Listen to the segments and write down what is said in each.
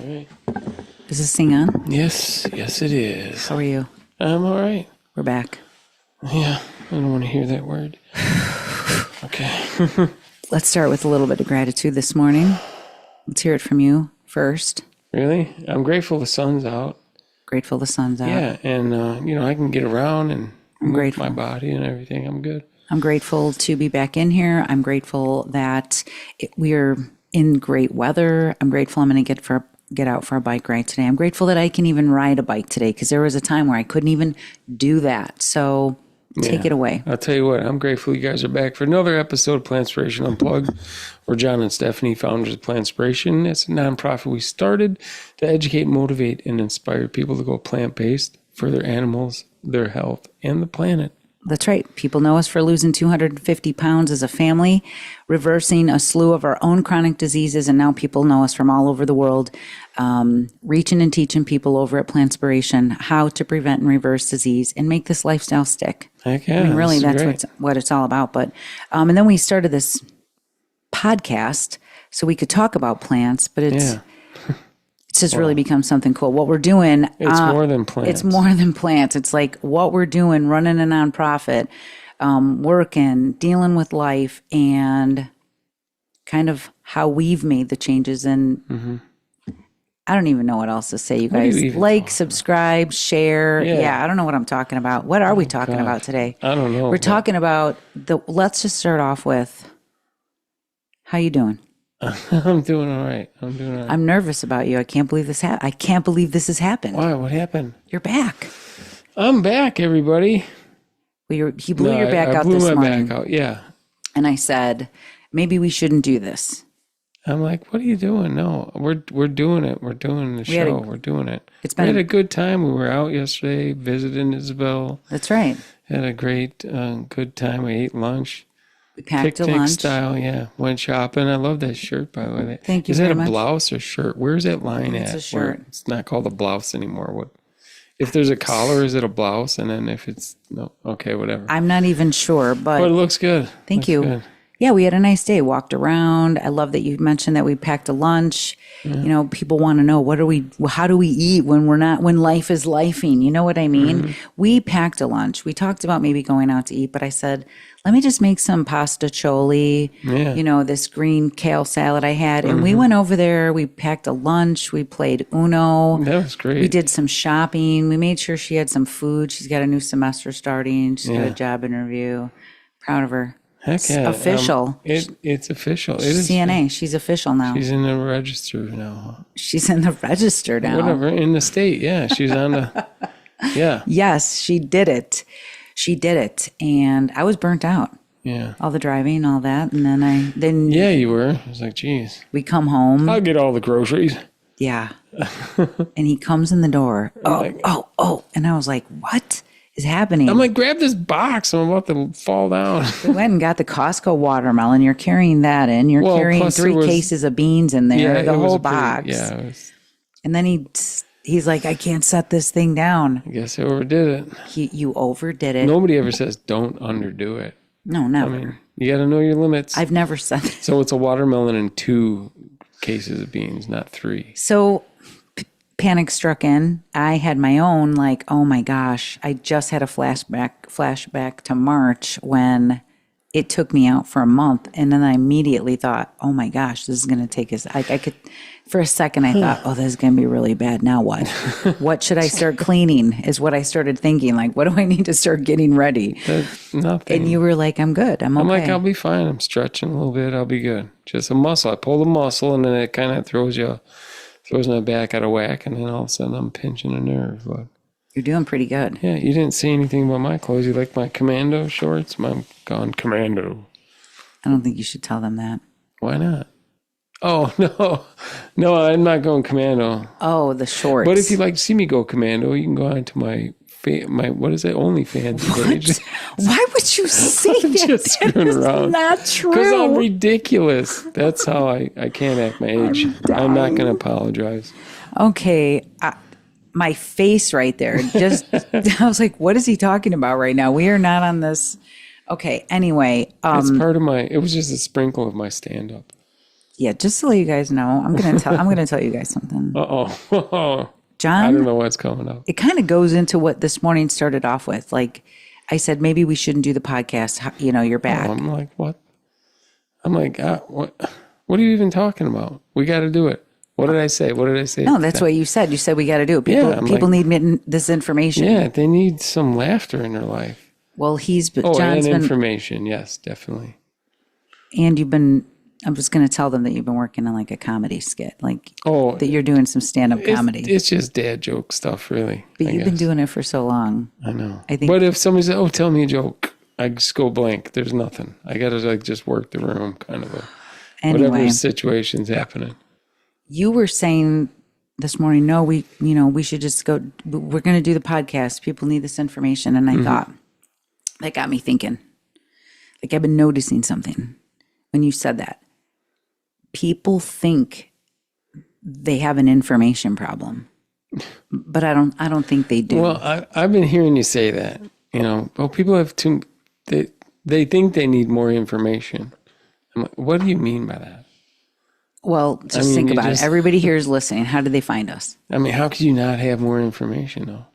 All right. Is this thing on? Yes, it is. How are you? I'm all right. We're back. Yeah, I don't want to hear that word. Okay. Let's start with a little bit of gratitude this morning. Let's hear it from you first. Really? I'm grateful the sun's out. Grateful the sun's out. Yeah, and, I can get around and move grateful. my body and everything. I'm good. I'm grateful to be back in here. I'm grateful that we're in great weather. I'm grateful I'm going to get out for a bike ride today. I'm grateful that I can even ride a bike today because there was a time where I couldn't even do that. So take it away. I'll tell you what, I'm grateful you guys are back for another episode of Plantspiration Unplugged. We're John and Stefanie, founders of Plantspiration. It's a nonprofit we started to educate, motivate, and inspire people to go plant-based for their animals, their health, and the planet. That's right. People know us for losing 250 pounds as a family, reversing a slew of our own chronic diseases, and now people know us from all over the world, reaching and teaching people over at Plantspiration how to prevent and reverse disease and make this lifestyle stick. Heck yeah, I mean, really, that's great. what it's all about. But and then we started this podcast so we could talk about plants, but it's just really become something cool. What we're doing, It's more than plants. It's more than plants. It's like what we're doing, running a nonprofit, working, dealing with life, and kind of how we've made the changes. And I don't even know what else to say, you guys. Like, subscribe, share. Yeah, I don't know what I'm talking about. What are we talking about today? I don't know. We're talking about let's just start off with, how you doing? I'm doing all right. I'm nervous about you. I can't believe this I can't believe this has happened. Why? What happened? You're back. I'm back, everybody. Well, he blew your back out blew this my morning. back out. Yeah. And I said, maybe we shouldn't do this. I'm like, what are you doing? No, we're doing it. We're doing the show. We're doing it. We had a good time. We were out yesterday visiting Isabel. That's right. Had a great, good time. We ate lunch. We packed a Tic-tac lunch. style, yeah. Went shopping. I love that shirt, by the way. Thank you Is very that a much. blouse or shirt? Where's that line at? It's a shirt. It's not called a blouse anymore. What? If there's a collar, is it a blouse? And then if it's, no, okay, whatever. I'm not even sure, but it looks good. Thank you. Good. Yeah, we had a nice day. Walked around. I love that you mentioned that we packed a lunch. You know, people want to know how do we eat when life is lifing? You know what I mean? We packed a lunch. We talked about maybe going out to eat, but I said, let me just make some pasta choli, this green kale salad I had. And we went over there. We packed a lunch. We played Uno. That was great. We did some shopping. We made sure she had some food. She's got a new semester starting. She's got a job interview. Proud of her. Heck yeah. Official. It's official. It is CNA. She's official now. She's in the register now. She's in the register now. Whatever. In the state. Yeah. She's on the, yeah. Yes, she did it. And I was burnt out. Yeah. All the driving, all that. And then Yeah, you were. I was like, geez. we come home. I'll get all the groceries. Yeah. And he comes in the door. Oh. And I was like, what is happening? I'm like, grab this box. I'm about to fall down. We went and got the Costco watermelon. You're carrying that in. You're carrying 3 cases of beans in there, the whole box. And then he's like, I can't set this thing down. I guess I overdid it. You overdid it. Nobody ever says don't underdo it. No, never. I mean, you got to know your limits. I've never said that. So it's a watermelon and 2 cases of beans, not 3. So panic struck in. I had my own, like, oh my gosh, I just had a flashback to March when it took me out for a month. And then I immediately thought, oh my gosh, this is going to take us. I could, for a second, I thought, oh, this is going to be really bad. Now what? What should I start cleaning is what I started thinking. Like, what do I need to start getting ready? Nothing. And you were like, I'm good. I'm okay. I'm like, I'll be fine. I'm stretching a little bit. I'll be good. Just a muscle. I pull the muscle and then it kind of throws my back out of whack. And then all of a sudden I'm pinching a nerve. But you're doing pretty good. yeah, you didn't say anything about my clothes. You like my commando shorts? I'm gone commando. I don't think you should tell them that. Why not? Oh, no, I'm not going commando. Oh, the shorts. But if you'd like to see me go commando, you can go on to my what is it, OnlyFans page. Why would you say I'm that? just screwing around. Not true. Because I'm ridiculous. That's how I can't act my age. I'm not going to apologize. Okay. My face right there. Just, I was like, what is he talking about right now? We are not on this. Okay. Anyway. It's part of it was just a sprinkle of my stand-up. Yeah, just to let you guys know, I'm gonna tell you guys something. Uh-oh. John, I don't know what's coming up. it kind of goes into what this morning started off with. Like I said, maybe we shouldn't do the podcast. You're back. I'm like, what? I'm like, what? What are you even talking about? We got to do it. What did I say? What did I say? No, that's what you said. You said we got to do it. People need this information. Yeah, they need some laughter in their life. Well, John's been information. Yes, definitely. And you've been. I'm just going to tell them that you've been working on like a comedy skit, like that you're doing some stand-up comedy. It's just dad joke stuff, really. But you've been doing it for so long. I know. I think. But if somebody says, "Oh, tell me a joke," I just go blank. There's nothing. I got to like just work the room, kind of whatever situation's happening. You were saying this morning, no, we should just go. We're going to do the podcast. People need this information, and I thought that got me thinking. Like I've been noticing something when you said that. People think they have an information problem, but I don't think they do. Well, I've been hearing you say that. People have they think they need more information. I'm like, what do you mean by that? Well, just think about it. Everybody here is listening. How did they find us? I mean, how could you not have more information, though?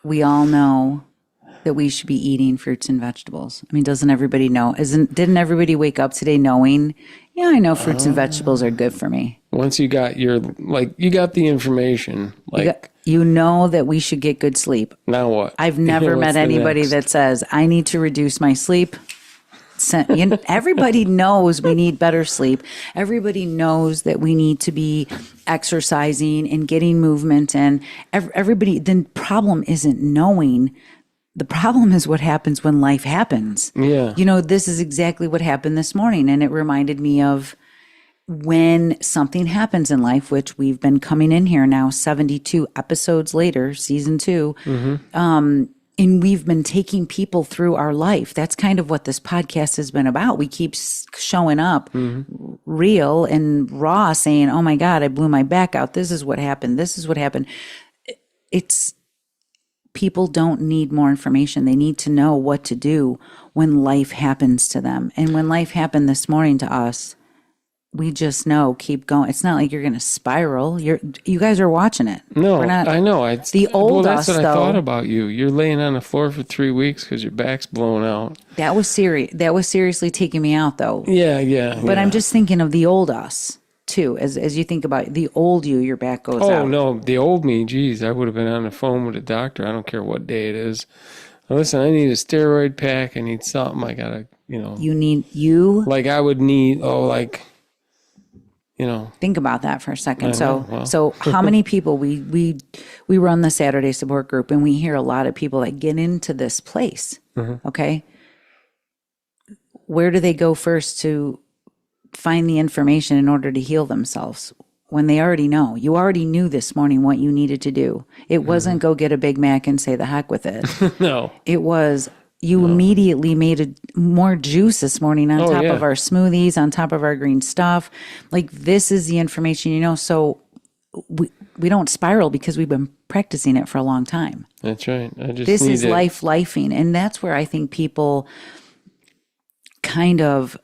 We all know that we should be eating fruits and vegetables. I mean, doesn't everybody know? Didn't everybody wake up today knowing, I know fruits and vegetables are good for me? Once you got you got the information, you know that we should get good sleep. Now what? I've never met anybody that says, I need to reduce my sleep. Everybody knows we need better sleep. Everybody knows that we need to be exercising and getting movement. And the problem isn't knowing. The problem is what happens when life happens. Yeah. This is exactly what happened this morning. And it reminded me of when something happens in life, which we've been coming in here now 72 episodes later, season 2. And we've been taking people through our life. That's kind of what this podcast has been about. We keep showing up real and raw saying, oh my God, I blew my back out. This is what happened. This is what happened. People don't need more information. They need to know what to do when life happens to them. And when life happened this morning to us, we just know, keep going. It's not like you're going to spiral. You guys are watching it. No, I know. The old that's us, what though. I thought about you. You're laying on the floor for 3 weeks because your back's blown out. That was serious. That was seriously taking me out, though. Yeah. But I'm just thinking of the old us, too. As you think about the old you, your back goes out. Oh, no. The old me, geez, I would have been on the phone with a doctor. I don't care what day it is. Listen, I need a steroid pack. I need something. I got to, Like I would need, Think about that for a second. So how many people we run the Saturday support group, and we hear a lot of people that get into this place. Okay. Where do they go first to find the information in order to heal themselves when they already know? You already knew this morning what you needed to do. It wasn't go get a Big Mac and say the heck with it. No. It was immediately made more juice this morning on top of our smoothies, on top of our green stuff. Like, this is the information, so we don't spiral because we've been practicing it for a long time. That's right. This is lifing. And that's where I think people kind of,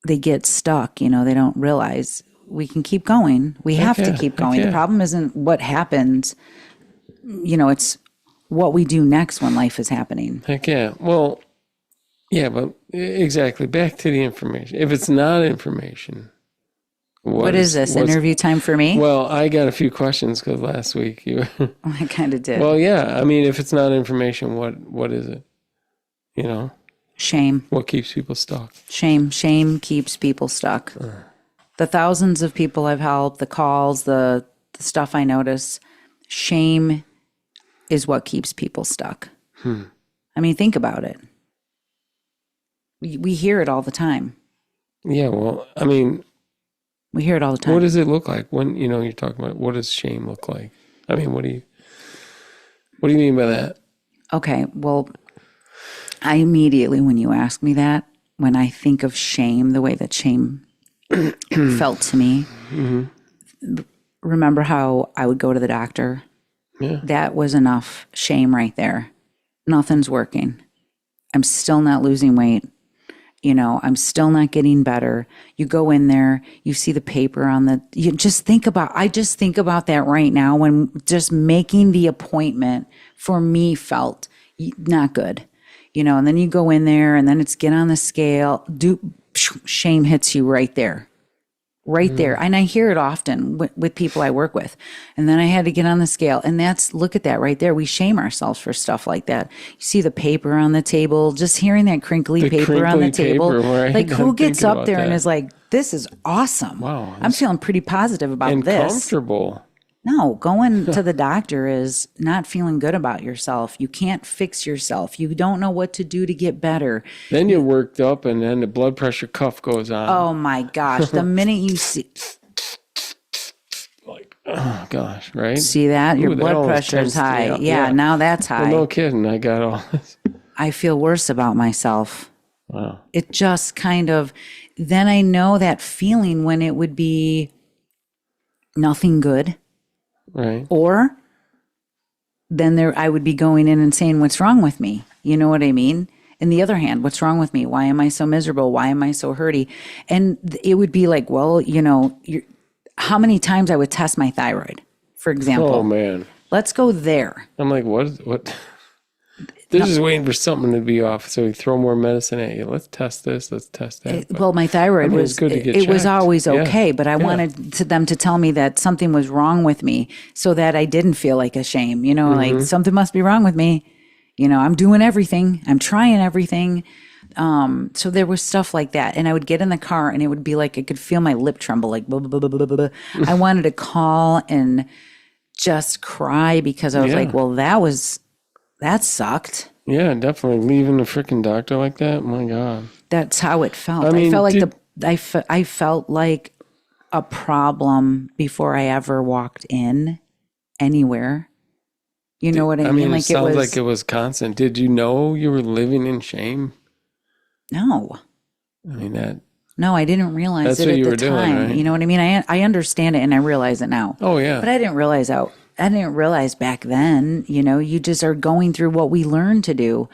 they get stuck, they don't realize we can keep going. We have to keep going. The problem isn't what happens, it's what we do next when life is happening. Heck yeah. Well, yeah, but exactly. Back to the information. If it's not information, what is this? Interview time for me? Well, I got a few questions because last week you. I kind of did. Well, yeah. I mean, if it's not information, what is it? Shame. What keeps people stuck? Shame. Shame keeps people stuck. The thousands of people I've helped, the calls, the stuff I notice, shame is what keeps people stuck. I mean, think about it. We hear it all the time. Yeah, well, I mean, we hear it all the time. What does it look like when you're talking about what does shame look like? I mean, what do you mean by that? Okay, well, I immediately, when you ask me that, when I think of shame, the way that shame felt to me, remember how I would go to the doctor. Yeah. That was enough shame right there. Nothing's working. I'm still not losing weight. I'm still not getting better. You go in there, you see the paper I just think about that right now when just making the appointment for me felt not good, and then you go in there and then it's get on the scale, shame hits you right there. Right there. And I hear it often with people I work with. And then I had to get on the scale. And look at that right there. We shame ourselves for stuff like that. You see the paper on the table, just hearing that crinkly paper on the table. Right? Like who gets up there and is like, this is awesome. Wow. I'm feeling pretty positive about this. And comfortable. No, going to the doctor is not feeling good about yourself. You can't fix yourself. You don't know what to do to get better. Then you're worked up and then the blood pressure cuff goes on. Oh my gosh. The minute you see... Like, oh gosh, right? See that? Your blood pressure is high. Yeah, now that's high. Well, no kidding. I got all this. I feel worse about myself. Wow. It just kind of... Then I know that feeling when it would be nothing good. Right. Or then I would be going in and saying, what's wrong with me? You know what I mean? And the other hand, what's wrong with me? Why am I so miserable? Why am I so hurty? And it would be like, well, how many times I would test my thyroid, for example. Oh, man. Let's go there. I'm like, what? They're just waiting for something to be off, so we throw more medicine at you. Let's test this. Let's test that. Well, my thyroid was good to get it was checked. always okay, but I wanted them to tell me that something was wrong with me, so that I didn't feel like a shame. Like something must be wrong with me. I'm doing everything. I'm trying everything. So there was stuff like that, and I would get in the car, and it would be like I could feel my lip tremble, like blah, blah, blah, blah, blah, blah. I wanted to call and just cry because I was like, well, that sucked. Yeah, definitely. Leaving a freaking doctor like that. My God. That's how it felt. I felt like I felt like a problem before I ever walked in anywhere. You know what I mean? It Like sounds like it was constant. Did you know you were living in shame? No. No, I didn't realize it at the time. Doing, right? You know what I mean? I understand it and I realize it now. Oh yeah. But I didn't realize back then, you just are going through what we learned to do.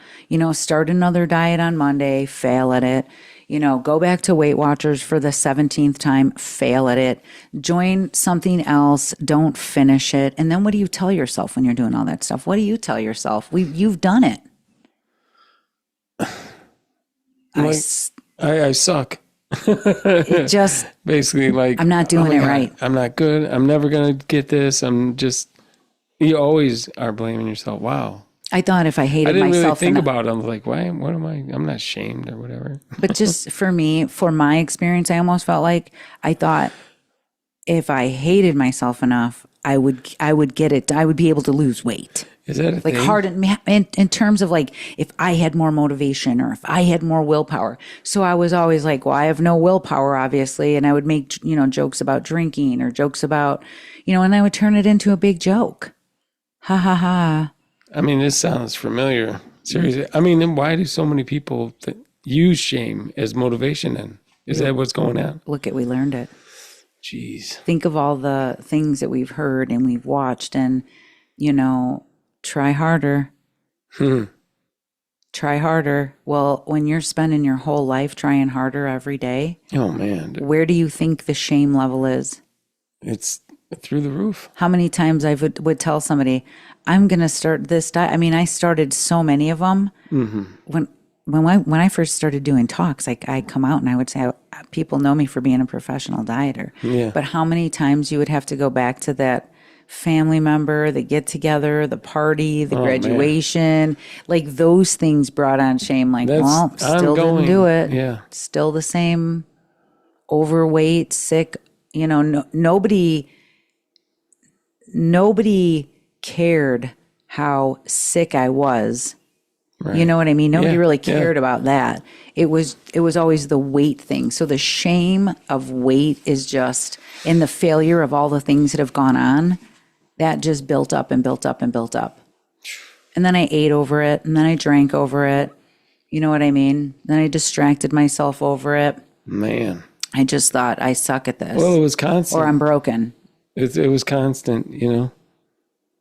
Start another diet on Monday, fail at it. Go back to Weight Watchers for the 17th time, fail at it. Join something else, don't finish it. And then what do you tell yourself when you're doing all that stuff? What do you tell yourself? You've done it. I suck. It just basically like I'm not doing it right. I'm not good. I'm never gonna get this. You always are blaming yourself. Wow. I thought if I hated myself, I didn't really think about it. I'm like, why? What am I? I'm not ashamed or whatever. But just for my experience, I almost felt like I thought if I hated myself enough, I would get it. I would be able to lose weight. Is that a like thing? hard in terms of like if I had more motivation or if I had more willpower. So I was always like, well, I have no willpower, obviously, and I would make jokes about drinking or jokes about and I would turn it into a big joke. Ha ha ha. This sounds familiar. Seriously. Then why do so many people use shame as motivation then? Is that what's going on? We learned it. Jeez. Think of all the things that we've heard and we've watched and, try harder. Try harder. Well, when you're spending your whole life trying harder every day. Oh, man. Where do you think the shame level is? It's through the roof. How many times I would tell somebody, I'm going to start this diet. I started so many of them. Mm-hmm. When I first started doing talks, I come out and I would say, people know me for being a professional dieter. Yeah. But how many times you would have to go back to that family member, the get together, the party, the graduation, like those things brought on shame. Like, still didn't do it. Yeah. Still the same overweight, sick, nobody cared how sick I was. Right. You know what I mean? Nobody really cared about that. It was always the weight thing. So the shame of weight is just, and the failure of all the things that have gone on, that just built up and built up and built up. And then I ate over it, and then I drank over it. You know what I mean? Then I distracted myself over it. Man. I just thought, I suck at this. Well, it was constant. Or I'm broken. It was constant,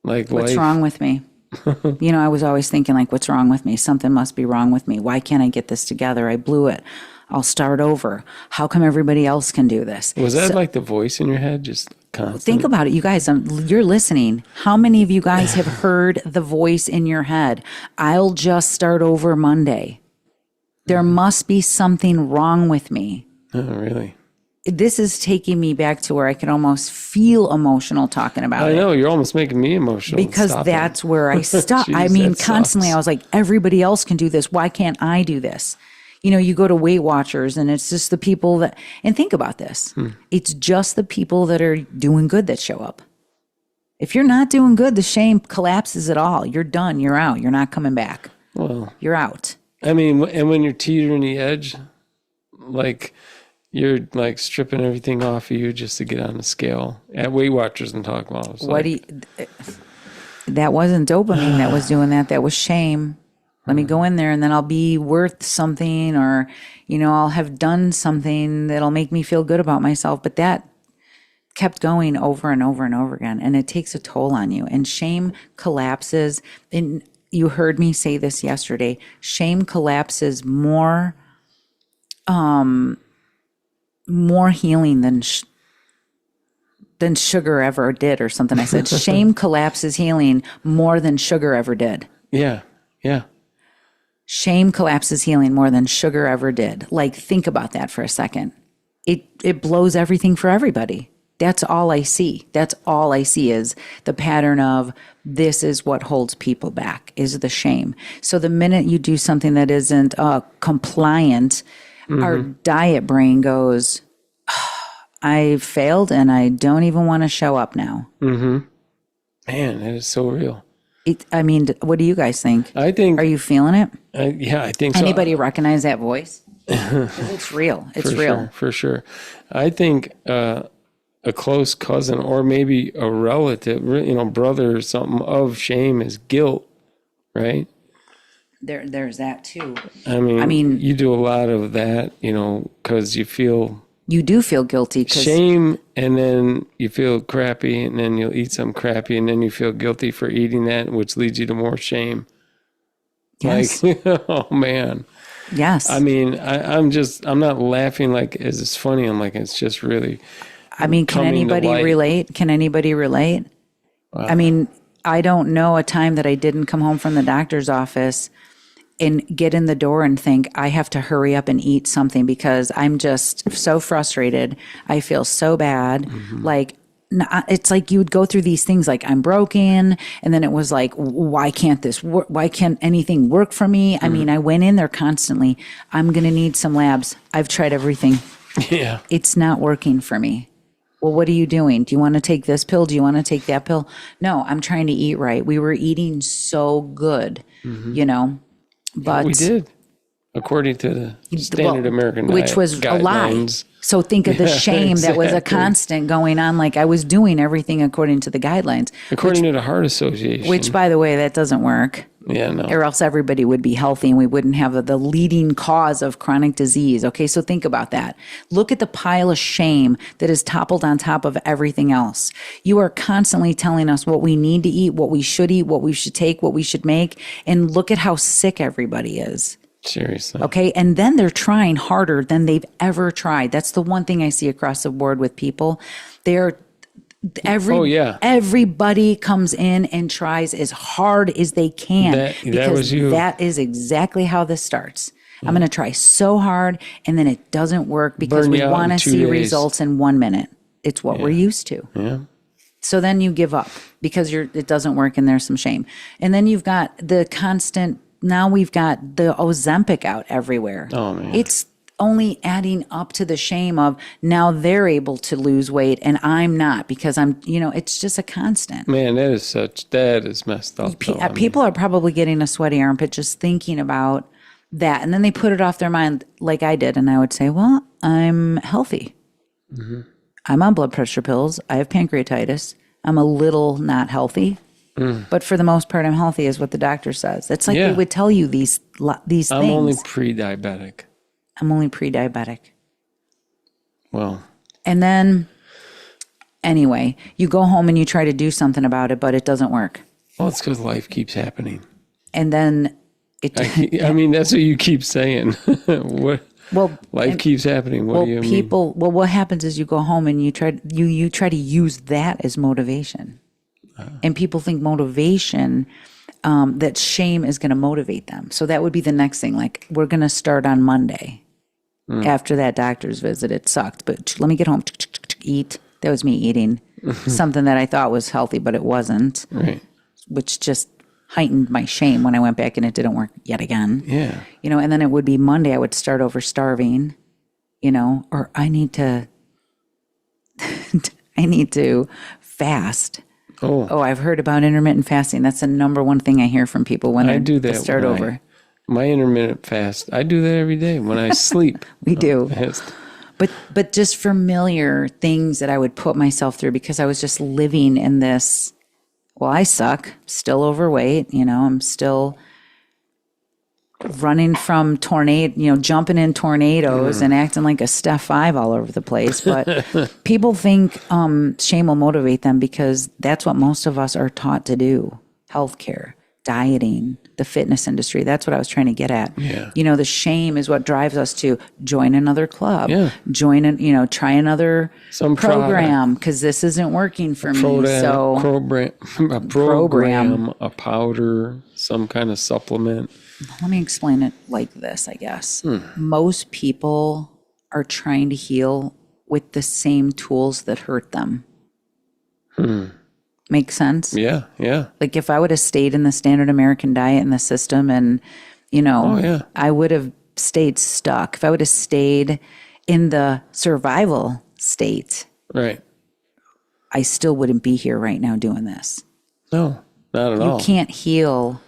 Like what's life. Wrong with me? I was always thinking like, what's wrong with me? Something must be wrong with me. Why can't I get this together? I blew it. I'll start over. How come everybody else can do this? Was that like the voice in your head, just constant? Think about it, you guys. You're listening. How many of you guys have heard the voice in your head? I'll just start over Monday. There must be something wrong with me. Oh, really? This is taking me back to where I can almost feel emotional talking about it. I know, you're almost making me emotional. Because that's where I stop. Jeez, I mean, that constantly sucks. I was like, everybody else can do this. Why can't I do this? You know, you go to Weight Watchers and it's just the people that, and think about this. It's just the people that are doing good that show up. If you're not doing good, the shame collapses it all. You're done. You're out. You're not coming back. Well, You're out. I mean, and when you're teetering the edge, like you're like stripping everything off of you just to get on the scale. At Weight Watchers and talk about it. What do you, that wasn't dopamine that was doing that. That was shame. Let me go in there and then I'll be worth something, or, you know, I'll have done something that'll make me feel good about myself. But that kept going over and over and over again. And it takes a toll on you. And shame collapses. And you heard me say this yesterday. Shame collapses more healing than sugar ever did, or something. I said, shame collapses healing more than sugar ever did. Yeah, yeah. Shame collapses healing more than sugar ever did. Like, think about that for a second. It blows everything for everybody. That's all I see. That's all I see is the pattern of this is what holds people back, is the shame. So the minute you do something that isn't compliant, our diet brain goes, I failed and I don't even want to show up now. Man, that is so real. I mean, what do you guys think? I think. Are you feeling it? Yeah, I think so. Anybody recognize that voice? 'Cause it's real. It's real. For sure. I think a close cousin or maybe a relative, you know, brother or something of shame is guilt, right? There's that too. I mean, you do a lot of that, you know, because you feel You do feel guilty. shame, and then you feel crappy, and then you'll eat something crappy, and then you feel guilty for eating that, which leads you to more shame. Yes. Like, oh man. Yes. I mean, I'm not laughing like as it's funny. I'm like, it's just really. I mean, can coming to anybody light. relate? Can anybody relate? I mean, I don't know a time that I didn't come home from the doctor's office and get in the door and think I have to hurry up and eat something because I'm just so frustrated. I feel so bad. Like, it's like you would go through these things like I'm broken. And then it was like, why can't this work? Why can't anything work for me? I mean, I went in there constantly. I'm going to need some labs. I've tried everything. Yeah. It's not working for me. Well, what are you doing? Do you want to take this pill? Do you want to take that pill? No, I'm trying to eat right. We were eating so good, you know, but We did, according to the standard American diet which was a lie. guidelines. So think of the shame that was a exactly. constant going on. Like I was doing everything according to the guidelines, According to the Heart Association. which by the way, that doesn't work. Yeah, no. Or else everybody would be healthy and we wouldn't have the leading cause of chronic disease. Okay, so think about that. Look at the pile of shame that is toppled on top of everything else. You are constantly telling us what we need to eat, what we should eat, what we should take, what we should make. And look at how sick everybody is. Seriously. Okay, and then they're trying harder than they've ever tried. That's the one thing I see across the board with people. Everybody comes in and tries as hard as they can That was you. That is exactly how this starts. I'm going to try so hard and then it doesn't work because Burn we you out want in to 2 see days. results in 1 minute. It's what we're used to. Yeah. So then you give up because it doesn't work and there's some shame. And then you've got the constant, now we've got the Ozempic out everywhere. Oh, man. It's only adding up to the shame of now they're able to lose weight and I'm not because it's just a constant. Man, that is messed up. though. People are probably getting a sweaty armpit just thinking about that. And then they put it off their mind like I did. And I would say, well, I'm healthy. Mm-hmm. I'm on blood pressure pills. I have pancreatitis. I'm a little not healthy. But for the most part, I'm healthy is what the doctor says. It's like they would tell you these things. I'm only pre-diabetic. I'm only pre-diabetic. Well. And then, anyway, you go home and you try to do something about it, but it doesn't work. Well, it's because life keeps happening. And then I mean, that's what you keep saying. What? Well, Life keeps happening. What do you mean? Well, what happens is you go home and you try to use that as motivation. And people think motivation, that shame is going to motivate them. So that would be the next thing. Like, we're going to start on Monday after that doctor's visit. It sucked, but let me get home, eat. That was me eating something that I thought was healthy, but it wasn't. Right. Which just heightened my shame when I went back and it didn't work yet again. Yeah. And then it would be Monday. I would start over starving, or I need to fast. Oh, I've heard about intermittent fasting. That's the number one thing I hear from people when I do that. start over. My intermittent fast. I do that every day when I sleep. We do. But just familiar things that I would put myself through because I was just living in this, well, I suck, still overweight, I'm still running from jumping in tornadoes and acting like a Steph 5 all over the place. But people think shame will motivate them because that's what most of us are taught to do. Healthcare, dieting, the fitness industry. That's what I was trying to get at. Yeah. The shame is what drives us to join another club, Yeah. Try another program because this isn't working for me. A program, a powder, some kind of supplement. Let me explain it like this, I guess. Most people are trying to heal with the same tools that hurt them. Make sense? Yeah, yeah. Like if I would have stayed in the standard American diet and the system and, I would have stayed stuck. If I would have stayed in the survival state, Right. I still wouldn't be here right now doing this. No, not at all. You can't heal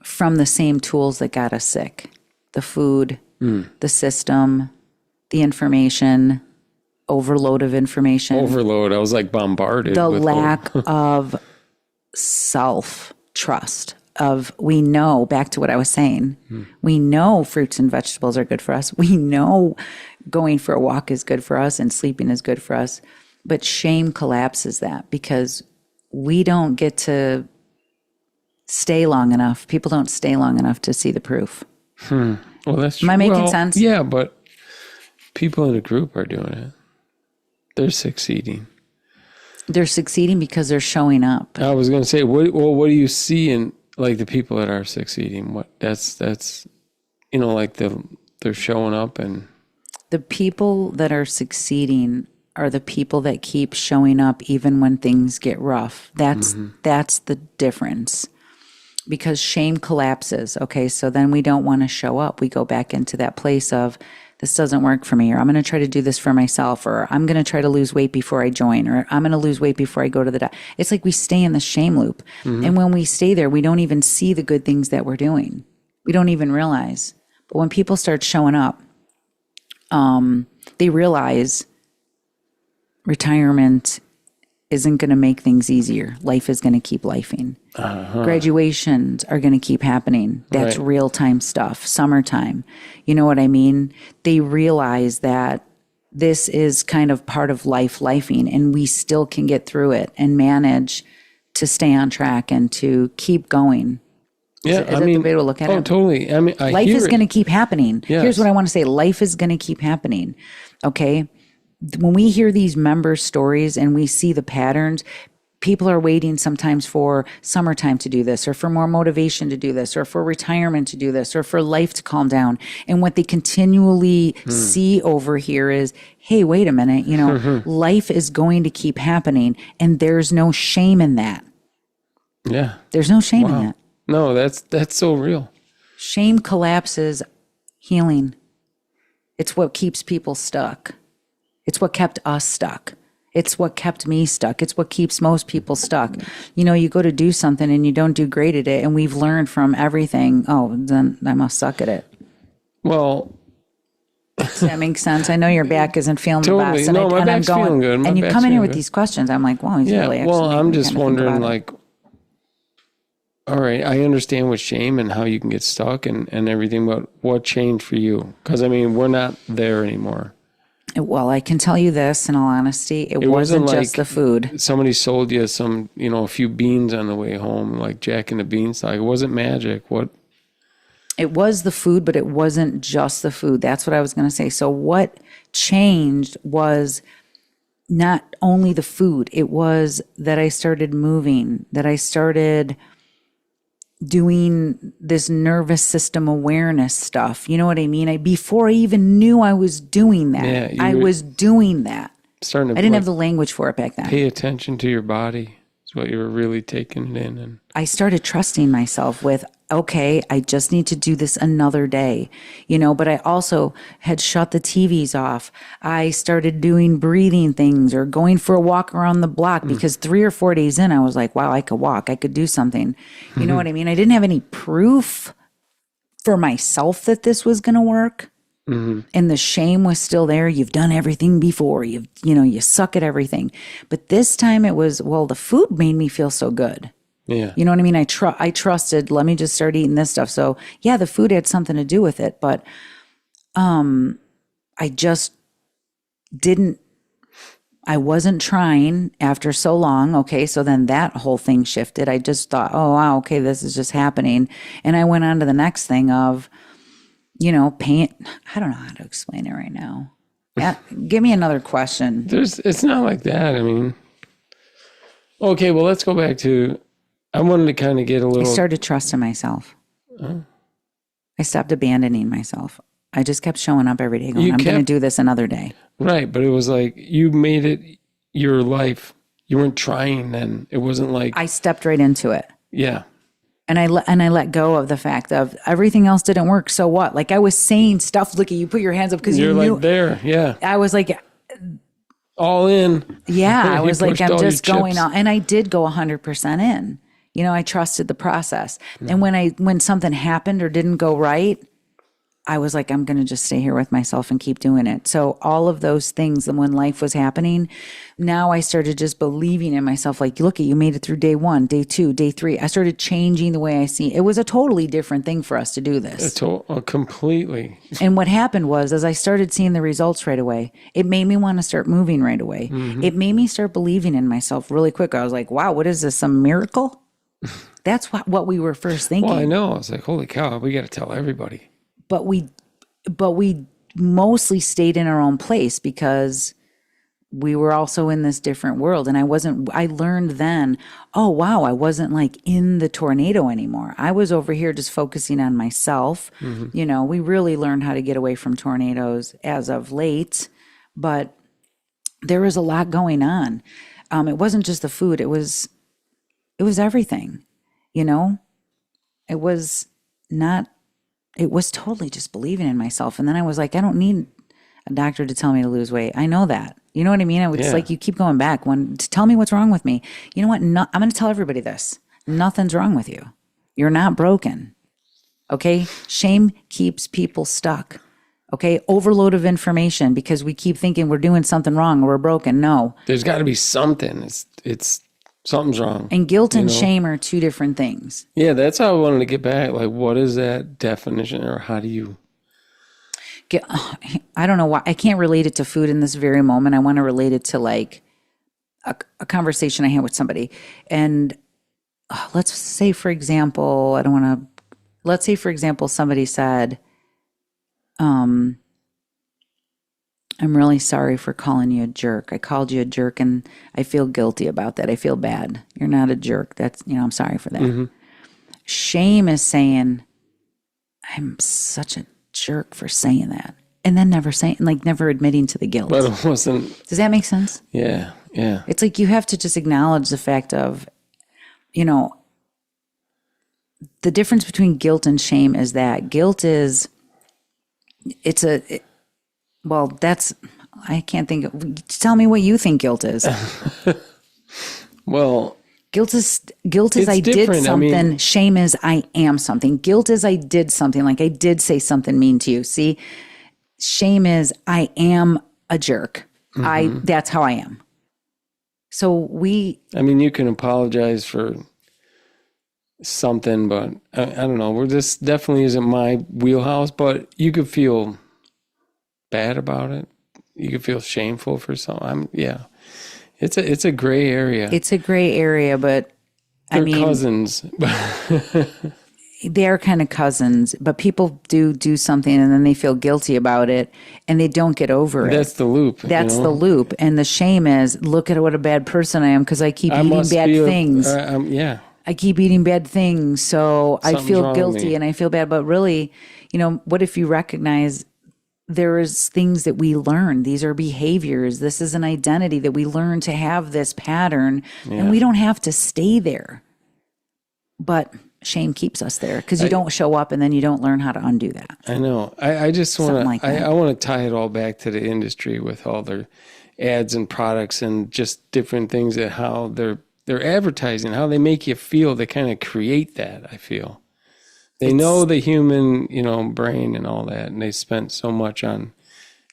from the same tools that got us sick. The food, the system, the information, overload of information. Overload. I was like bombarded. The lack of self-trust we know, back to what I was saying, we know fruits and vegetables are good for us. We know going for a walk is good for us and sleeping is good for us. But shame collapses that because we don't get to stay long enough. People don't stay long enough to see the proof. Well, that's true. Am I making sense? Yeah, but people in a group are doing it. They're succeeding. They're succeeding because they're showing up. I was going to say, what do you see in like the people that are succeeding? What that's like they're showing up and the people that are succeeding are the people that keep showing up even when things get rough. That's the difference. Because shame collapses. Okay, so then we don't want to show up. We go back into that place of this doesn't work for me, or I'm going to try to do this for myself, or I'm going to try to lose weight before I join, or I'm going to lose weight before I go to the doctor. It's like we stay in the shame loop. And when we stay there, we don't even see the good things that we're doing. We don't even realize. But when people start showing up, they realize retirement isn't going to make things easier. Life is going to keep lifing. Graduations are going to keep happening. That's Right. real-time stuff. Summertime. You know what I mean? They realize that this is kind of part of lifing, and we still can get through it and manage to stay on track and to keep going. yeah. Is that the way to look at it? Oh, totally. I mean, Life is going to keep happening. Yes. Here's what I want to say. Life is going to keep happening. Okay? When we hear these member stories and we see the patterns, people are waiting sometimes for summertime to do this, or for more motivation to do this, or for retirement to do this, or for life to calm down. And what they continually see over here is, hey, wait a minute, life is going to keep happening. And there's no shame in that. Yeah. There's no shame in that. No, that's so real. Shame collapses healing. It's what keeps people stuck. It's what kept us stuck. It's what kept me stuck. It's what keeps most people stuck. You go to do something and you don't do great at it, and we've learned from everything, oh, then I must suck at it. Well, does that make sense? I know your back isn't feeling Totally. the best. No, my back's feeling good. My And you back's come in here feeling with good. these questions. I'm like, wow, he's really actually. well, I'm making me just kinda think wondering, about it. like, all right, I understand with shame and how you can get stuck and everything, but what changed for you? Because, I mean, we're not there anymore. Well, I can tell you this in all honesty. It wasn't just the food. Somebody sold you a few beans on the way home, like Jack and the Beanstalk. It wasn't magic. What? It was the food, but it wasn't just the food. That's what I was going to say. So what changed was not only the food, it was that I started moving, that I started doing this nervous system awareness stuff. You know what I mean? Before I even knew I was doing that, I was doing that. Starting to I didn't have the language for it back then. Pay attention to your body is what you were really taking it in. And I started trusting myself with, okay, I just need to do this another day, but I also had shut the TVs off. I started doing breathing things or going for a walk around the block because 3 or 4 days in, I was like, wow, I could walk. I could do something. You know what I mean? I didn't have any proof for myself that this was going to work. And the shame was still there. You've done everything before. You suck at everything. But this time it was, well, the food made me feel so good. yeah. You know what I mean? I trusted, let me just start eating this stuff. So yeah, the food had something to do with it, but I just I wasn't trying after so long. Okay. So then that whole thing shifted. I just thought, oh wow, okay, this is just happening. And I went on to the next thing of, pain. I don't know how to explain it right now. Yeah. Give me another question. It's not like that. I mean, okay, well, let's go back to, I wanted to kind of get a little. I started trusting myself. I stopped abandoning myself. I just kept showing up every day going, I'm going to do this another day. Right. But it was like you made it your life. You weren't trying then. It wasn't like. I stepped right into it. Yeah. And I let go of the fact of everything else didn't work. So what? Like I was saying stuff. Look at you, put your hands up because you knew. Like there. Yeah. I was like. All in. Yeah. I was like, I'm just going on. And I did go 100% in. I trusted the process. And when something happened or didn't go right, I was like, I'm going to just stay here with myself and keep doing it. So all of those things, and when life was happening, now I started just believing in myself. Like, look at you made it through day 1, day 2, day 3. I started changing the way I see. It was a totally different thing for us to do this. Completely. And what happened was, as I started seeing the results right away, it made me want to start moving right away. It made me start believing in myself really quick. I was like, wow, what is this? Some miracle? That's what we were first thinking. Well, I know. I was like, holy cow, we got to tell everybody. But we mostly stayed in our own place because we were also in this different world. And I learned then, oh, wow, I wasn't like in the tornado anymore. I was over here just focusing on myself. We really learned how to get away from tornadoes as of late, but there was a lot going on. It wasn't just the food. It was everything, it was totally just believing in myself. And then I was like, I don't need a doctor to tell me to lose weight. I know that. You know what I mean? It's like you keep going back to tell me what's wrong with me. You know what? I'm going to tell everybody this. Nothing's wrong with you. You're not broken. Okay? Shame keeps people stuck. Okay? Overload of information because we keep thinking we're doing something wrong or we're broken. No. There's got to be something. It's something's wrong. And guilt and shame are two different things. Yeah, that's how I wanted to get back. Like, what is that definition, or how do you? I don't know why. I can't relate it to food in this very moment. I want to relate it to like a conversation I had with somebody. And let's say, for example, somebody said, I'm really sorry for calling you a jerk. I called you a jerk and I feel guilty about that. I feel bad. You're not a jerk. That's, I'm sorry for that. Shame is saying, I'm such a jerk for saying that. And then never admitting to the guilt. But it wasn't. Does that make sense? Yeah. Yeah. It's like you have to just acknowledge the fact of, the difference between guilt and shame is that guilt is, I can't think of, tell me what you think guilt is. Well, guilt is I did something. Shame is I am something. Guilt is I did something, like I did say something mean to you. See, shame is I am a jerk. That's how I am. So you can apologize for something, but I don't know. This definitely isn't my wheelhouse, but you could feel bad about it. You could feel shameful for something. It's a gray area. It's a gray area, but they're cousins. they're kind of cousins, but people do something and then they feel guilty about it and they don't get over it. That's the loop. That's the loop. And the shame is, look at what a bad person I am because I keep eating bad things. Yeah. I keep eating bad things. So I feel guilty and I feel bad. But really, what if you recognize there is things that we learn? These are behaviors. This is an identity that we learn to have this pattern and we don't have to stay there. But shame keeps us there because you don't show up and then you don't learn how to undo that. I know. I just want to, I want to tie it all back to the industry with all their ads and products and just different things that how they're advertising, how they make you feel. They kind of create that, I feel. They know the human, brain and all that, and they spent so much on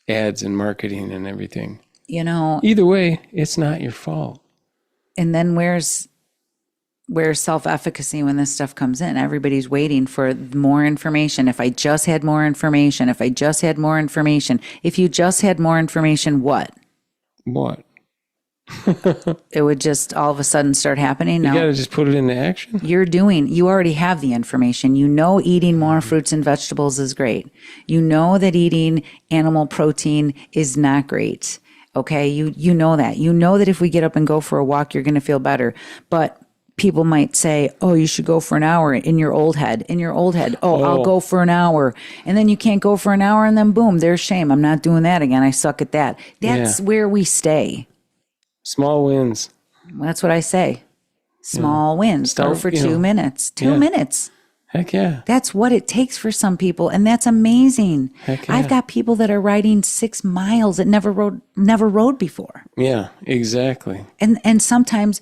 ads and marketing and everything. Either way, it's not your fault. And then where's self-efficacy when this stuff comes in? Everybody's waiting for more information. If I just had more information, if you just had more information, what? What? It would just all of a sudden start happening. You got to just put it into action. You already have the information. Eating more fruits and vegetables is great. That eating animal protein is not great. Okay. You know that. That if we get up and go for a walk, you're going to feel better. But people might say, oh, you should go for an hour in your old head. Oh, I'll go for an hour. And then you can't go for an hour and then boom, there's shame. I'm not doing that again. I suck at that. That's where we stay. Small wins. Well, that's what I say. Small wins. Go for 2 minutes. 2 minutes. Heck yeah. That's what it takes for some people. And that's amazing. Heck yeah. I've got people that are riding 6 miles that never rode before. Yeah, exactly. And sometimes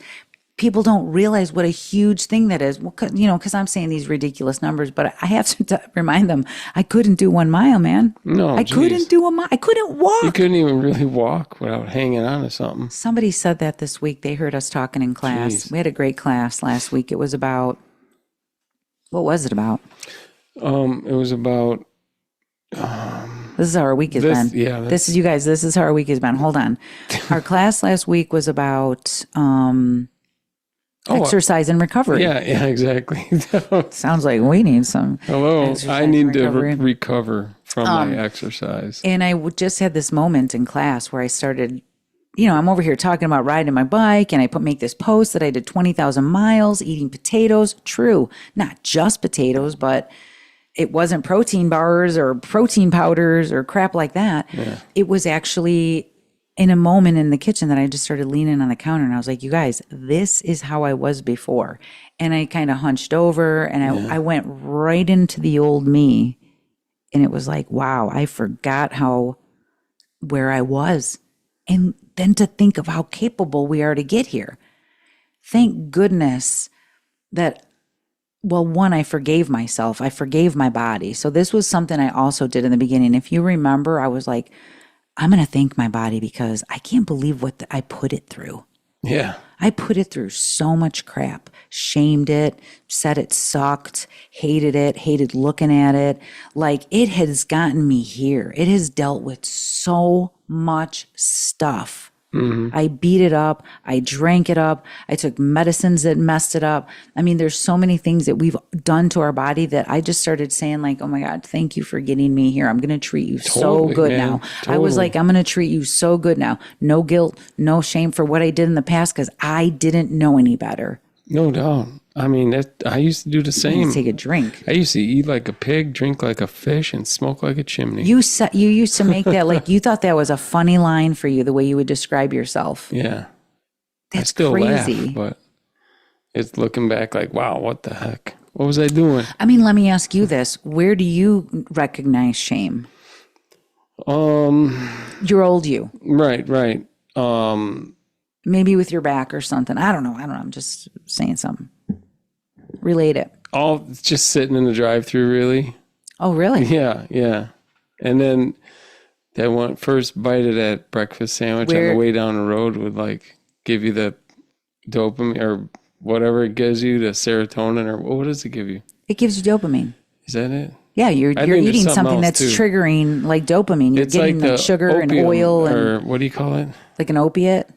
people don't realize what a huge thing that is. Well, because I'm saying these ridiculous numbers, but I have to remind them, I couldn't do 1 mile, man. No, I couldn't do a mile. I couldn't walk. You couldn't even really walk without hanging on to something. Somebody said that this week. They heard us talking in class. Jeez. We had a great class last week. It was about, what was it about? It was about... this is how our week has been. Yeah. This is how our week has been. Hold on. Our class last week was about... exercise and recovery. Yeah, exactly. Sounds like we need some. Hello, I need to recover from my exercise. And I just had this moment in class where I started, I'm over here talking about riding my bike and I make this post that I did 20,000 miles eating potatoes. True. Not just potatoes, but it wasn't protein bars or protein powders or crap like that. Yeah. It was actually in a moment in the kitchen that I just started leaning on the counter and I was like, you guys, this is how I was before. And I kind of hunched over and I went right into the old me. And it was like, wow, I forgot where I was. And then to think of how capable we are to get here. Thank goodness that, well, one, I forgave myself. I forgave my body. So this was something I also did in the beginning. If you remember, I was like, I'm going to thank my body because I can't believe what I put it through. Yeah. I put it through so much crap, shamed it, said it sucked, hated looking at it. Like it has gotten me here. It has dealt with so much stuff. Mm-hmm. I beat it up. I drank it up. I took medicines that messed it up. I mean, there's so many things that we've done to our body that I just started saying like, oh my God, thank you for getting me here. I'm going to treat you so good now. Totally. I was like, I'm going to treat you so good now. No guilt, no shame for what I did in the past because I didn't know any better. No doubt. I mean, I used to do the same. Take a drink. I used to eat like a pig, drink like a fish, and smoke like a chimney. You used to make that like you thought that was a funny line for you, the way you would describe yourself. Yeah, that's I still crazy. Laugh, but it's looking back like, wow, what the heck? What was I doing? I mean, let me ask you this: where do you recognize shame? Your old you. Right. Maybe with your back or something. I don't know. I'm just saying something. Relate it. All just sitting in the drive-thru, really. Oh, really? Yeah. And then that one first bite of that breakfast sandwich on the way down the road would like give you the dopamine or whatever it gives you, the serotonin, or what does it give you? It gives you dopamine. Is that it? Yeah, you're eating something that's triggering like dopamine. You're getting like sugar and oil or what do you call it? Like an opiate.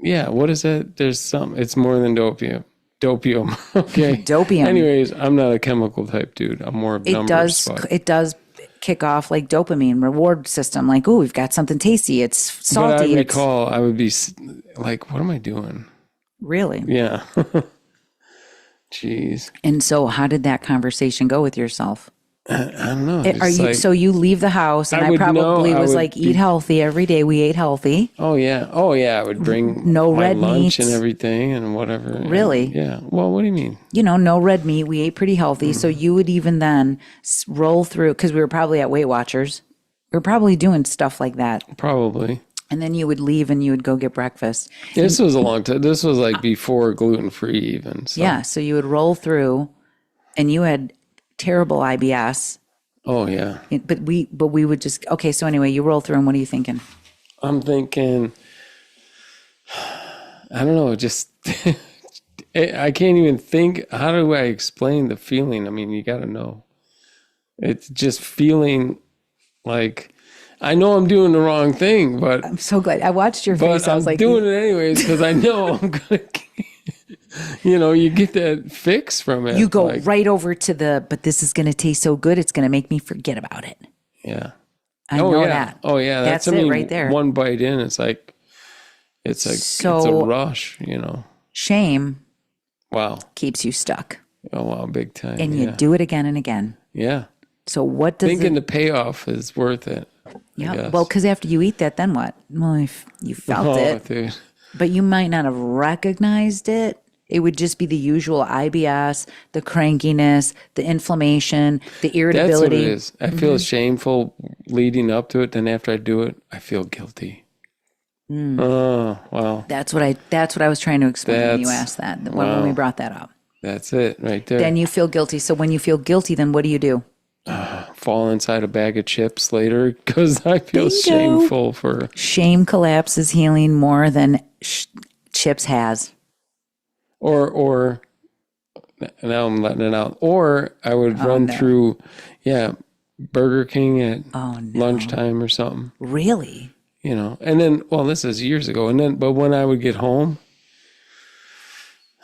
Yeah, what is that? There's some. It's more than opiate. Dopium. Okay. Dopium. Anyways, I'm not a chemical type dude. I'm more of numbers. It does kick off like dopamine reward system. Like, oh, we've got something tasty. It's salty. But I recall I would be like, what am I doing? Really? Yeah. Jeez. And so how did that conversation go with yourself? I don't know. So you leave the house, and I probably was like, eat healthy every day. We ate healthy. Oh yeah. I would bring no my red lunch meats and everything and whatever. Really? Yeah. Well, what do you mean? No red meat. We ate pretty healthy. So you would even then roll through, because we were probably at Weight Watchers. We were probably doing stuff like that. Probably. And then you would leave and you would go get breakfast. This was a long time. This was like before gluten-free even. So. Yeah. So you would roll through, and you had terrible IBS. Oh yeah. But we would just, okay. So anyway, you roll through, and what are you thinking? I'm thinking, I don't know, just, I can't even think, how do I explain the feeling? I mean, you got to know. It's just feeling like, I know I'm doing the wrong thing, but I'm so glad. I watched your face. I was like, doing it anyways because I know I'm going to, you get that fix from it. You go right over to but this is going to taste so good, it's going to make me forget about it. Yeah. I know that. Oh, yeah. That's it right there. One bite in, it's a rush, Shame. Wow. Keeps you stuck. Oh, wow. Big time. And you do it again and again. Yeah. So what does Thinking the payoff is worth it. Yeah. Well, because after you eat that, then what? Well, if you felt it, dude. But you might not have recognized it. It would just be the usual IBS, the crankiness, the inflammation, the irritability. That's what it is. I feel shameful leading up to it. Then after I do it, I feel guilty. Oh, wow. That's what I was trying to explain when you asked that, when we brought that up. That's it right there. Then you feel guilty. So when you feel guilty, then what do you do? Fall inside a bag of chips later because I feel shameful for... Shame collapses healing more than chips has. Or now I'm letting it out. Or I would run through, Burger King at lunchtime or something. Really? And then, this is years ago. But when I would get home,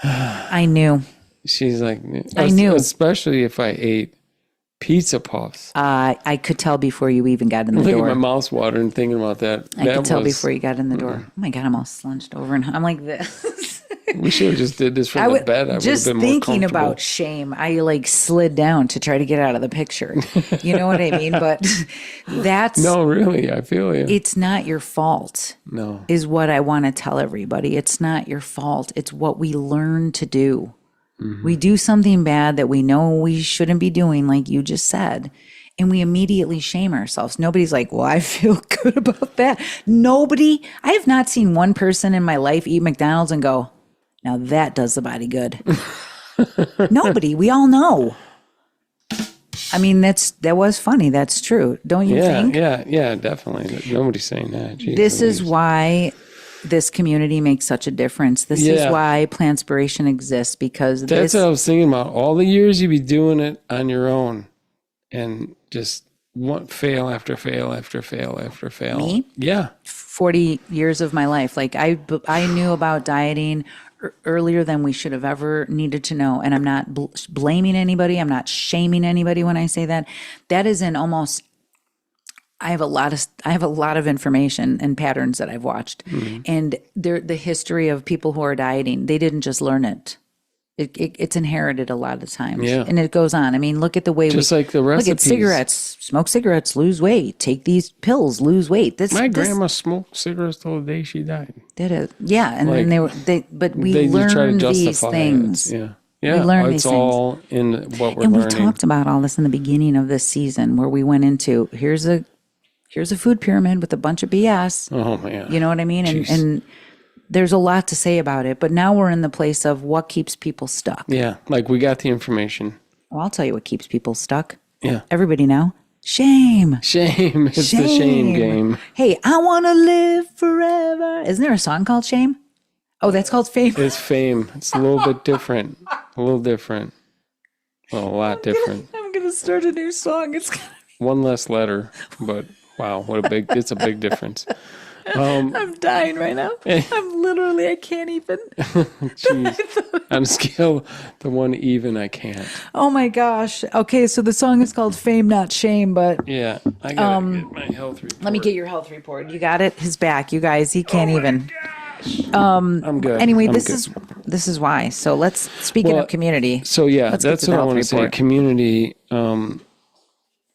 I knew. She's like, I knew. Especially if I ate pizza puffs. I could tell before you even got in the door. Look at my mouth's watering thinking about that. I could tell before you got in the door. Oh my God, I'm all slunched over and I'm like this. We should have just did this from the bed. I would have been more thinking about shame, I slid down to try to get out of the picture. You know what I mean? But that's... No, really, I feel you. It's not your fault. No. Is what I want to tell everybody. It's not your fault. It's what we learn to do. Mm-hmm. We do something bad that we know we shouldn't be doing, like you just said, and we immediately shame ourselves. Nobody's like, well, I feel good about that. Nobody... I have not seen one person in my life eat McDonald's and go, now that does the body good. Nobody. We all know. I mean, that was funny. That's true. Don't you think? Yeah, definitely. Nobody's saying that. Jeez, this is why this community makes such a difference. This is why Plantspiration exists, because that's what I was thinking about. All the years you'd be doing it on your own and just fail after fail after fail after fail. Me? Yeah. 40 years of my life. Like I knew about dieting earlier than we should have ever needed to know. And I'm not blaming anybody. I'm not shaming anybody when I say that. That is in almost... I have a lot of information and patterns that I've watched, and the history of people who are dieting. They didn't just learn it; it's inherited a lot of times, and it goes on. I mean, look at the way like the recipes. Look at cigarettes, smoke cigarettes, lose weight. Take these pills, lose weight. My grandma smoked cigarettes till the day she died. Did it? Yeah, and then we learn these things. Yeah. We learn these things. It's all in what we're learning. learning. And we talked about all this in the beginning of this season, where we went into here's a food pyramid with a bunch of BS. Oh, man. You know what I mean? And there's a lot to say about it. But now we're in the place of what keeps people stuck. Yeah, like we got the information. Well, I'll tell you what keeps people stuck. Yeah. Everybody now. Shame. Shame. It's the shame game. Hey, I want to live forever. Isn't there a song called Shame? Oh, that's called Fame. It's Fame. It's a little bit different. A little different. Well, a lot different. I'm going to start a new song. It's going to be... One less letter, but... Wow, it's a big difference. I'm dying right now. I can't even. Jeez. On a scale to 1 even, I can't. Oh my gosh. Okay, so the song is called Fame Not Shame, but Yeah, I gotta get my health report. let me get your health report. You got it? His back, you guys, he can't even. I'm good. Anyway, I'm this good. is why. So speaking of community. So yeah, let's get that's to the what I health want to say. report. Community.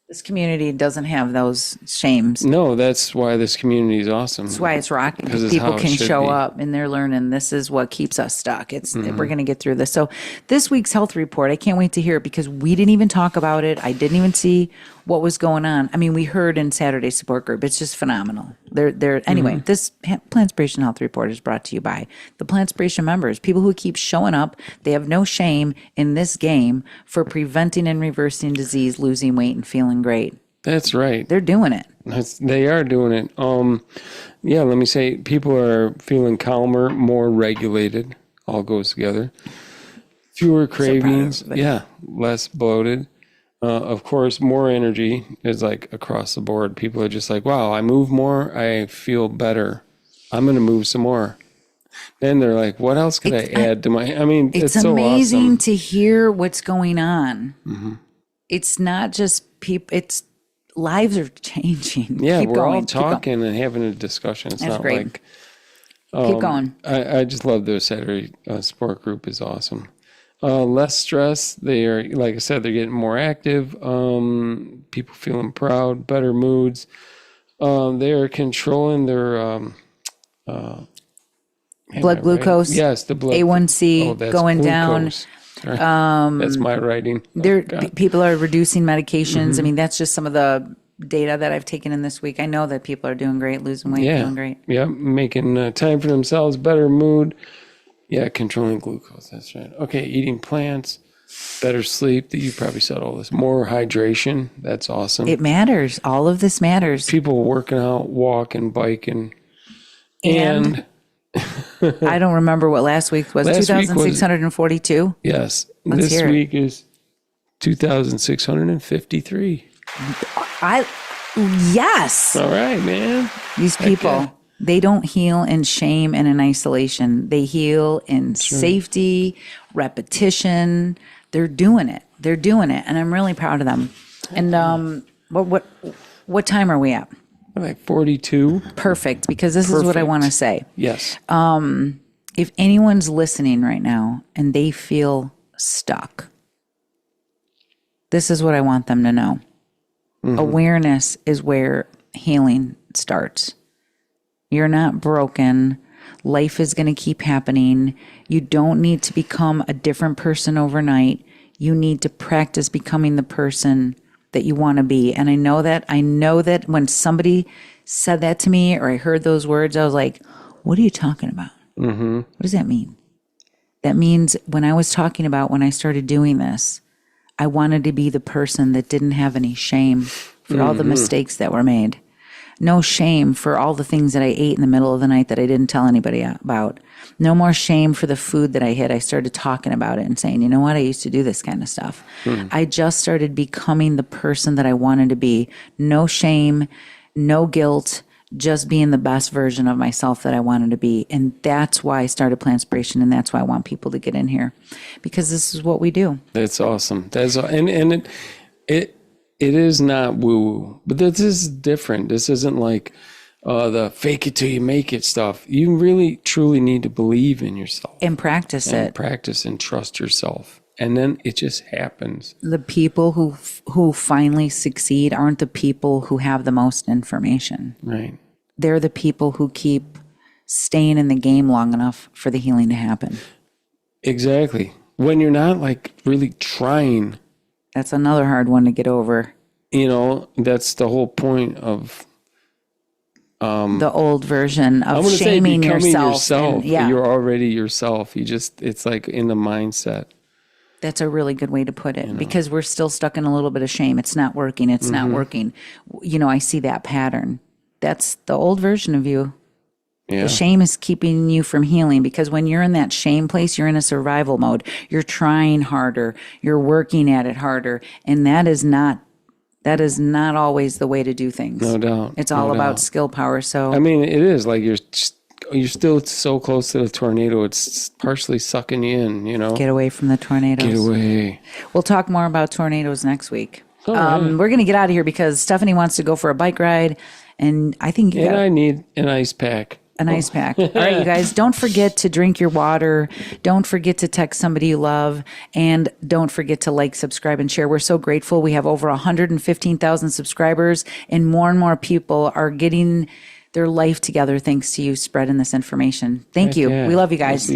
This community doesn't have those shames. No, that's why this community is awesome. That's why it's rocking. Because it's People how it can should show be. up and they're learning. This is what keeps us stuck. We're going to get through this. So this week's health report, I can't wait to hear it because we didn't even talk about it. I didn't even see what was going on. I mean, we heard in Saturday's support group. It's just phenomenal. Anyway, this Plantspiration health report is brought to you by the Plantspiration members, people who keep showing up. They have no shame in this game for preventing and reversing disease, losing weight, and feeling great. That's right. They're doing it. They are doing it. Yeah, let me say, people are feeling calmer, more regulated. All goes together. Fewer cravings. Yeah, less bloated. Of course, more energy is like across the board. People are just like, wow, I move more, I feel better. I'm going to move some more. Then they're like, what else could I add to my... I mean, it's so amazing awesome. to hear what's going on. Mm-hmm. It's not just people, it's lives are changing. Yeah, Keep we're going, all talking and having a discussion. It's That's not great. like... Keep going. I just love their Saturday sport group is awesome. Less stress. They are, like I said, they're getting more active. People feeling proud, better moods. They are controlling their Blood glucose. Right? Yes, the blood A1C that's going glucose. down. That's my writing. People are reducing medications. Mm-hmm. I mean, that's just some of the data that I've taken in this week. I know that people are doing great, losing weight, feeling great. Yeah, making time for themselves, better mood. Yeah, controlling glucose. That's right. Okay, eating plants, better sleep. You probably said all this. More hydration. That's awesome. It matters. All of this matters. People working out, walking, biking. And I don't remember what last week was. 2,642? Yes. Let's this hear week is 2,653. Yes. All right, man. These people, they don't heal in shame and in isolation. They heal in safety, repetition. They're doing it. They're doing it. And I'm really proud of them. And what time are we at? Like 42. Perfect, because this is what I want to say. Yes. If anyone's listening right now and they feel stuck, this is what I want them to know. Mm-hmm. Awareness is where healing starts. You're not broken. Life is going to keep happening. You don't need to become a different person overnight. You need to practice becoming the person that you want to be. And I know that when somebody said that to me or I heard those words, I was like, what are you talking about? Mm-hmm. What does that mean? That means when I started doing this, I wanted to be the person that didn't have any shame for all the mistakes that were made. No shame for all the things that I ate in the middle of the night that I didn't tell anybody about. No more shame for the food that I hid. I started talking about it and saying, you know what? I used to do this kind of stuff. I just started becoming the person that I wanted to be. No shame, no guilt, just being the best version of myself that I wanted to be. And that's why I started Plantspiration, and that's why I want people to get in here, because this is what we do. That's awesome. And it is not woo, but this is different. This isn't like the fake it till you make it stuff. You really truly need to believe in yourself and practice it. Practice and trust yourself. And then it just happens. The people who finally succeed aren't the people who have the most information. Right. They're the people who keep staying in the game long enough for the healing to happen. Exactly. When you're not like really trying. That's another hard one to get over. You know, that's the whole point of the old version of shaming yourself. And, you're already yourself. It's like in the mindset. That's a really good way to put it, because we're still stuck in a little bit of shame. It's not working. It's not working. You know, I see that pattern. That's the old version of you. Yeah. The shame is keeping you from healing, because when you're in that shame place, you're in a survival mode. You're trying harder. You're working at it harder. And that is not That is not always the way to do things. No doubt. It's all about skill power. So I mean, it is like you're still so close to the tornado. It's partially sucking you in, you know. get away from the tornadoes. Get away. We'll talk more about tornadoes next week. Right. We're going to get out of here because Stephanie wants to go for a bike ride. And I think I need an ice pack. An ice pack. All right, you guys, don't forget to drink your water. Don't forget to text somebody you love. And don't forget to like, subscribe, and share. We're so grateful. We have over 115,000 subscribers, and more people are getting their life together thanks to you spreading this information. Thank you. Yeah. We love you guys.